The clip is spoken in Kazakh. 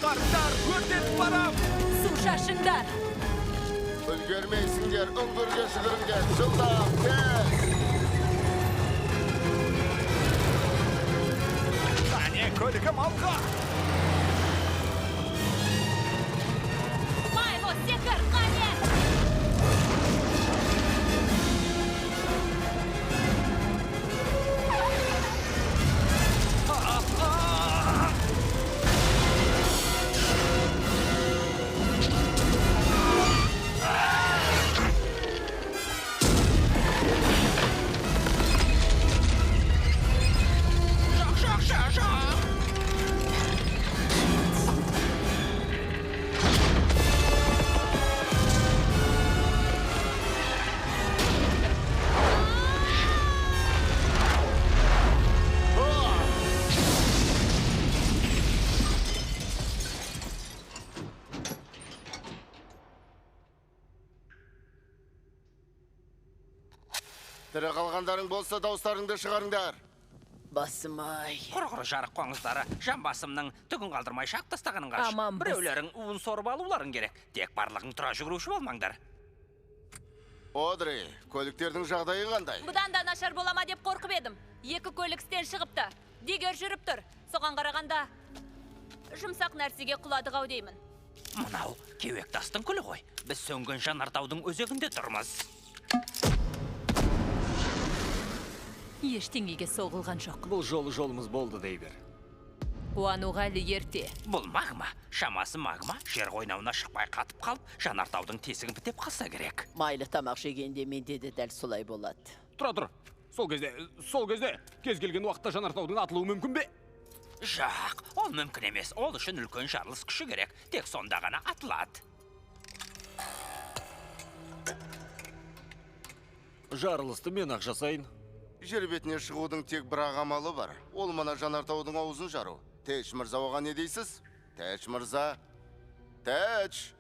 Барыңдар, өртетіп барам! Су шашыңдар! Үлгермейсіңдер, үңгірге жүгіріңдер, жылдам, тез! Қане, көлігім алға! Майло, секір, қане! Тірі қалғандарың болса дауыстарыңды шығарыңдар. Басым-ай. Құрғыры жарық қоңыздары, жан басымның түгін қалдырмай шақ тастағының қаш. Аман біз. Біреулерің уын сорып алуларың керек. Тек барлығың тұра жүгіруші болмаңдар. Одри, көліктердің жағдайы қандай? Бұдан да нашар болама деп қорқып едім. Екі көлік істен шығыпты. Дегер жүріп тұр. Соған қарағанда жұмсақ нәрсеге құладық ау деймін. Мынау кеуек тастың күлі ғой. Біз сөнген жанартаудың өзегінде тұрмыз. Ештеңеге соғылған жоқ. Бұл жолымыз болды, Дейбер. Қуануға әлі ерте. Бұл магма, шамасы магма, жер қойнауына шықпай қатып қалып, жанартаудың тесігін бітеп қалса керек. Майлы тамақ жегенде менде де дәл солай болады. Тұра. Сол кезде, кез келген уақытта жанартаудың атылуы мүмкін бе? Жақ, ол мүмкін емес. Ол үшін үлкен жарылыс күші керек. Тек сонда ғана атылады. Жарылысты мен ақ жасайын. Жер бетіне шығудың тек бір амалы бар. Ол мына жанартаудың аузын жару. Тэч мырза оған не дейсіз? Тэч мырза. Тэч.